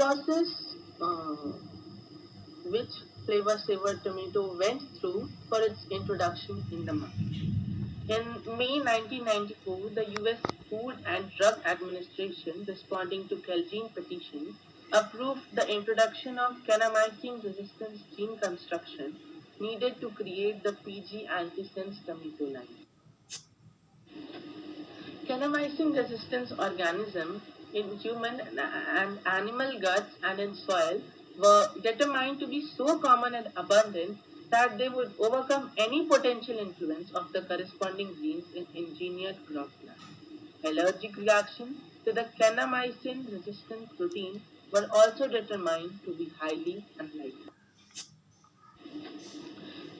process which Flavr Savr tomato went through for its introduction in the market. In May 1994, the US Food and Drug Administration, responding to Celgene petition, approved the introduction of kanamycin resistance gene construction needed to create the PG antisense tomato line. Kanamycin resistance organisms in human and animal guts and in soil were determined to be so common and abundant that they would overcome any potential influence of the corresponding genes in engineered crop plants. Allergic reactions to the kanamycin resistant protein were also determined to be highly unlikely.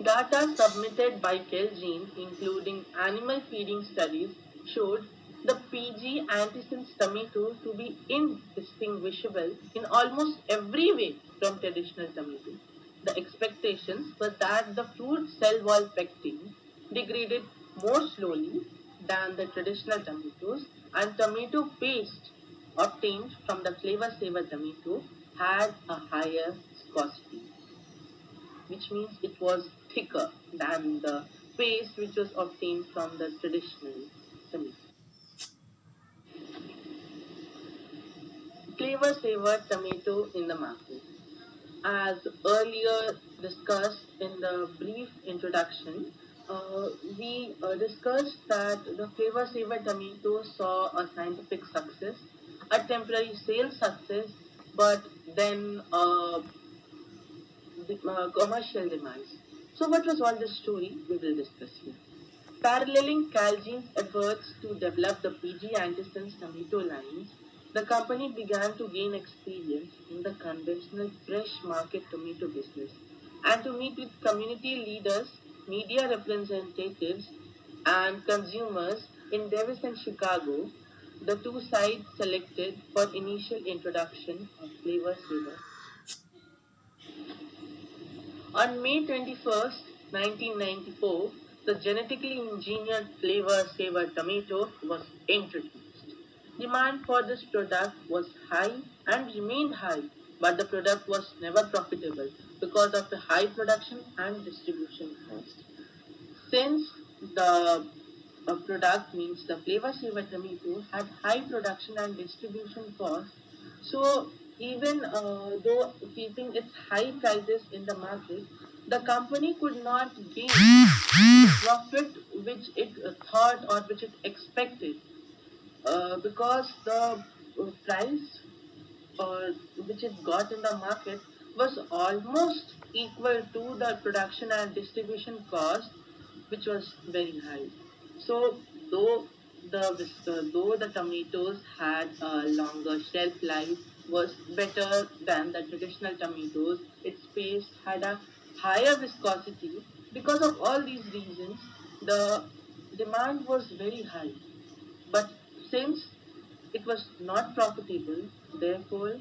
Data submitted by Celgene, including animal feeding studies, showed the PG antisense tomato to be indistinguishable in almost every way from traditional tomatoes. The expectations were that the fruit cell wall pectin degraded more slowly than the traditional tomatoes, and tomato paste obtained from the Flavr Savr tomato had a higher viscosity, which means it was thicker than the paste which was obtained from the traditional tomato. Flavr Savr tomato in the market. As earlier discussed in the brief introduction, we discussed that the Flavr Savr tomato saw a scientific success, a temporary sales success, but then commercial demise. So, what was all this story? We will discuss here. Paralleling Calgene's efforts to develop the PG antisense tomato lines, the company began to gain experience in the conventional fresh market tomato business and to meet with community leaders, media representatives, and consumers in Davis and Chicago, the two sides selected for initial introduction of Flavr Savr. On May 21st, 1994, the genetically engineered Flavr Savr tomato was introduced. Demand for this product was high and remained high, but the product was never profitable because of the high production and distribution cost. Since the product means the Flavr Savr tomato had high production and distribution costs, so even though keeping its high prices in the market, the company could not gain the profit which it thought or which it expected, because the price or which it got in the market was almost equal to the production and distribution cost, which was very high. So though though the tomatoes had a longer shelf life, was better than the traditional tomatoes, its paste had a higher viscosity. Because of all these reasons, the demand was very high. But since it was not profitable, therefore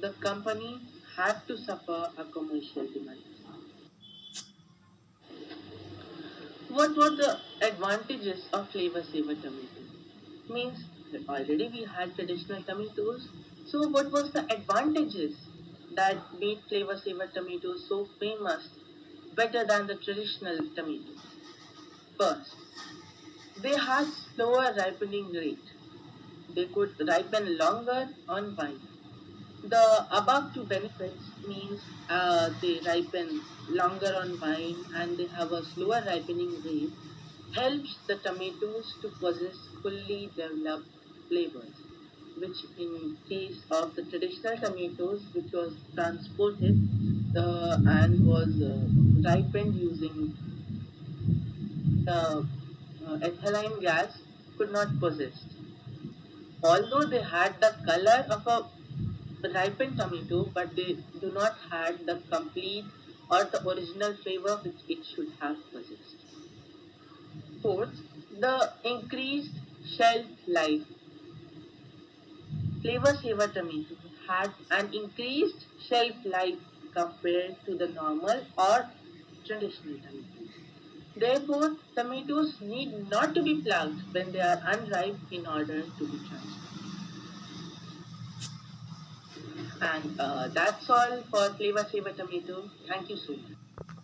the company had to suffer a commercial demise. What were the advantages of Flavr Savr tomato? Means that already we had traditional tomatoes. So what was the advantages that made Flavr Savr tomatoes so famous, better than the traditional tomatoes? First, they had slower ripening rate. They could ripen longer on vine. The above two benefits means they ripen longer on vine and they have a slower ripening rate, helps the tomatoes to possess fully developed flavors, which in case of the traditional tomatoes which was transported and was ripened using the ethylene gas, could not possess. Although they had the color of a ripened tomato, but they do not have the complete or the original flavor which it should have possessed. Fourth, the increased shelf life. Flavr Savr tomato had an increased shelf life compared to the normal or traditional tomatoes. Therefore, tomatoes need not to be plucked when they are unripe in order to be transferred. And that's all for Flavor Savor Tomato. Thank you so much.